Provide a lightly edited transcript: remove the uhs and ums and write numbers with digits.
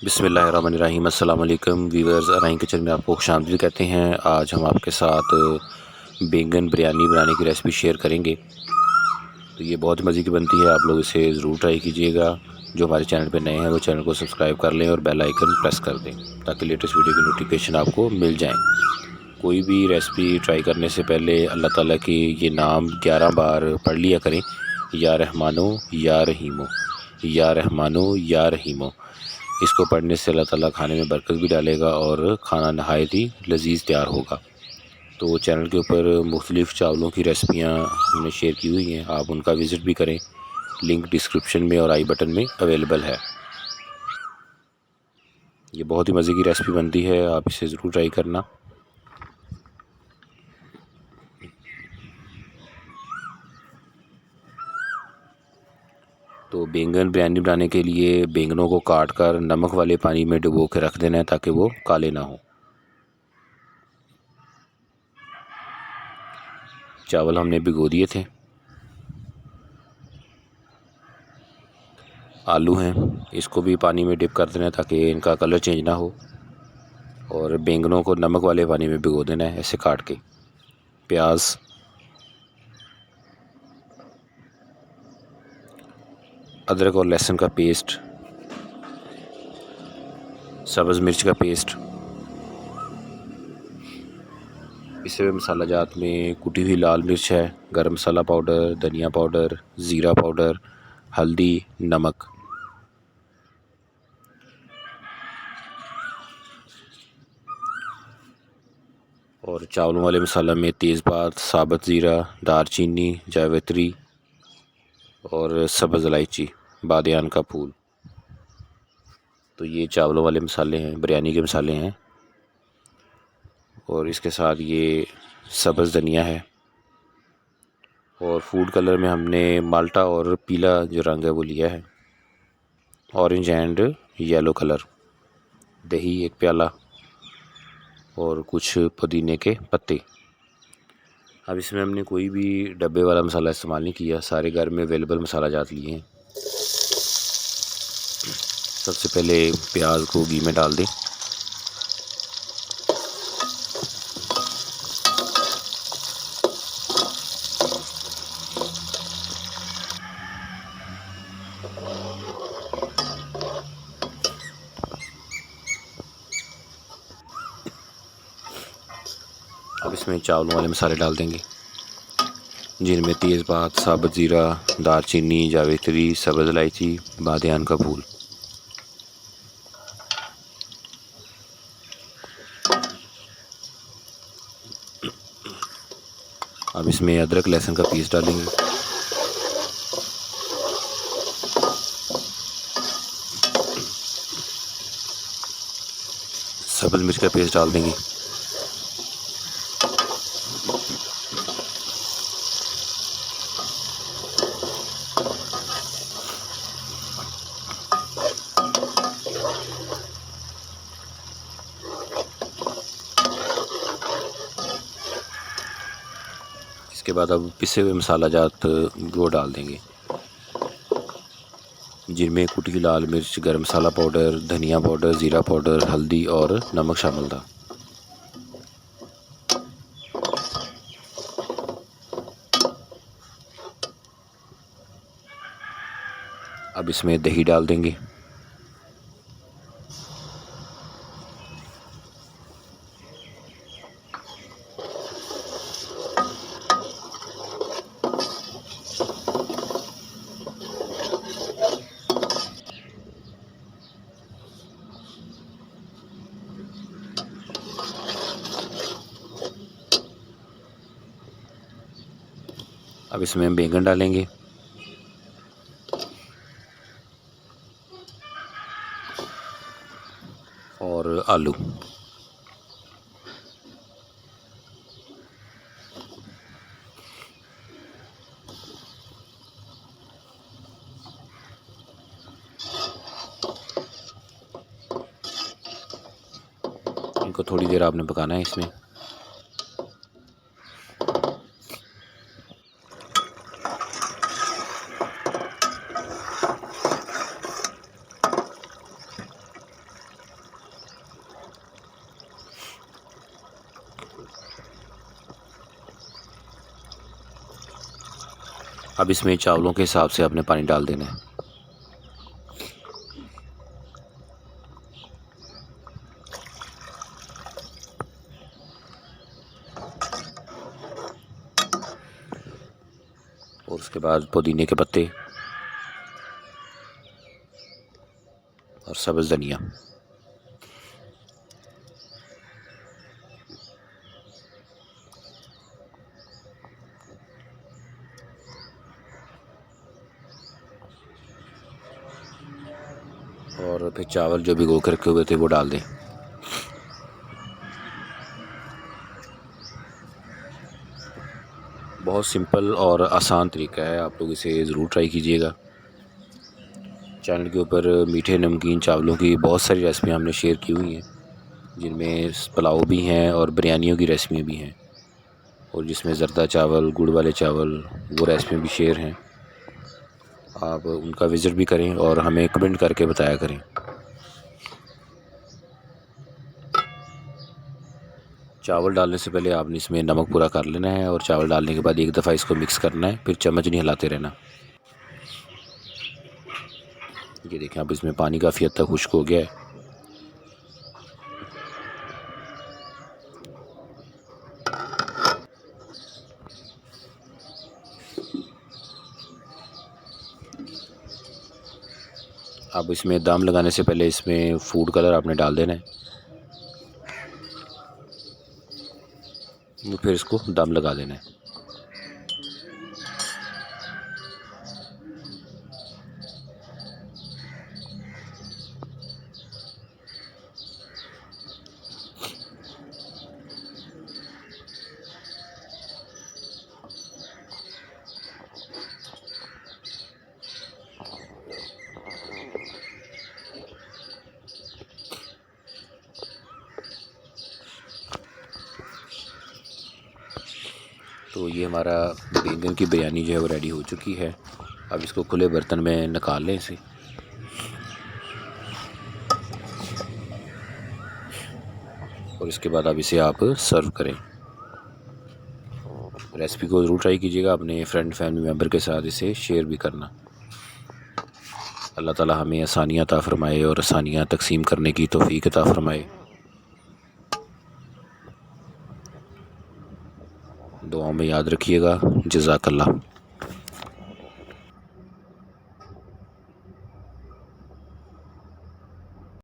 बिस्मिल्लाहिर्रहमानिर्रहीम। अस्सलाम वालेकुम वीवर्स, आराइन किचन में आपको खुशामदीद कहते हैं। आज हम आपके साथ बैंगन बिरयानी बनाने की रेसिपी शेयर करेंगे। तो ये बहुत मज़े की बनती है, आप लोग इसे ज़रूर ट्राई कीजिएगा। जो हमारे चैनल पे नए हैं वो चैनल को सब्सक्राइब कर लें और बेल आइकन प्रेस कर दें ताकि लेटेस्ट वीडियो की नोटिफिकेशन आपको मिल जाएँ। कोई भी रेसिपी ट्राई करने से पहले अल्लाह ताला की ये नाम 11 बार पढ़ लिया करें, या रहमानो या रहीमो, या रहमानो या रहीमो। इसको पढ़ने से अल्लाह ताला खाने में बरकत भी डालेगा और खाना नहायत ही लजीज़ तैयार होगा। तो चैनल के ऊपर मुख्तलिफ़ चावलों की रेसिपियाँ हमने शेयर की हुई हैं, आप उनका विज़िट भी करें। लिंक डिस्क्रिप्शन में और आई बटन में अवेलेबल है। ये बहुत ही मज़े की रेसिपी बनती है, आप इसे ज़रूर ट्राई करना। तो बैंगन बिरयानी बनाने के लिए बैंगनों को काट कर नमक वाले पानी में डुबो के रख देना है ताकि वो काले ना हो। चावल हमने भिगो दिए थे। आलू हैं, इसको भी पानी में डिप कर देना है ताकि इनका कलर चेंज ना हो। और बैंगनों को नमक वाले पानी में भिगो देना है ऐसे काट के। प्याज, अदरक और लहसुन का पेस्ट, सब्ज़ मिर्च का पेस्ट। पिसे हुए मसाला जात में कुटी हुई लाल मिर्च है, गरम मसाला पाउडर, धनिया पाउडर, ज़ीरा पाउडर, हल्दी, नमक। और चावलों वाले मसाला में तेज़पात, साबुत ज़ीरा, दारचीनी, जावित्री और सब्ज़ इलायची, बादियान का फूल। तो ये चावलों वाले मसाले हैं, बिरयानी के मसाले हैं। और इसके साथ ये सब्ज़ धनिया है। और फूड कलर में हमने माल्टा और पीला जो रंग है वो लिया है, ऑरेंज एंड येलो कलर। दही 1 प्याला और कुछ पुदीने के पत्ते। अब इसमें हमने कोई भी डब्बे वाला मसाला इस्तेमाल नहीं किया, सारे घर में अवेलेबल मसाला जात लिए हैं। सबसे पहले प्याज को घी में डाल दें। अब इसमें चावलों वाले मसाले डाल देंगे, जिनमें तेज़पात, साबुत ज़ीरा, दारचीनी, जावित्री, सब्ज़ इलायची, बादियान का फूल। अब इसमें अदरक लहसुन का पीस डालेंगे। सब्ज़ मिर्च का पेस्ट डाल देंगे। इसके बाद अब पिसे हुए मसाला जात वो डाल देंगे, जिनमें कुटी लाल मिर्च, गरम मसाला पाउडर, धनिया पाउडर, ज़ीरा पाउडर, हल्दी और नमक शामिल था। अब इसमें दही डाल देंगे। अब इसमें हम बैंगन डालेंगे और आलू। इनको थोड़ी देर आपने पकाना है इसमें। अब इसमें चावलों के हिसाब से आपने पानी डाल देना है। और उसके बाद पुदीने के पत्ते और सब्ज़ धनिया। और फिर चावल जो भिगो कर रखे हुए थे वो डाल दें। बहुत सिंपल और आसान तरीका है, आप लोग इसे ज़रूर ट्राई कीजिएगा। चैनल के ऊपर मीठे नमकीन चावलों की बहुत सारी रेसिपियाँ हमने शेयर की हुई हैं, जिनमें पुलाव भी हैं और बिरयानियों की रेसिपियाँ भी हैं, और जिसमें ज़रदा चावल, गुड़ वाले चावल, वो रेसिपियाँ भी शेयर हैं। आप उनका विज़िट भी करें और हमें कमेंट करके बताया करें। चावल डालने से पहले आपने इसमें नमक पूरा कर लेना है, और चावल डालने के बाद एक दफ़ा इसको मिक्स करना है, फिर चम्मच नहीं हिलाते रहना। ये देखें, अब इसमें पानी काफ़ी हद तक खुश्क हो गया है। अब इसमें दम लगाने से पहले इसमें फूड कलर आपने डाल देना है, फिर इसको दम लगा देना है। तो ये हमारा बैंगन की बिरयानी जो है वो रेडी हो चुकी है। अब इसको खुले बर्तन में निकाल लें इसे, और इसके बाद अब इसे आप सर्व करें। रेसिपी को ज़रूर ट्राई कीजिएगा, अपने फ्रेंड फैमिली मेम्बर के साथ इसे शेयर भी करना। अल्लाह ताला हमें आसानियाँ अता फ़रमाए और आसानियाँ तकसीम करने की तौफ़ीक अता फ़रमाए। दुआओं में याद रखिएगा। जज़ाकल्लाह।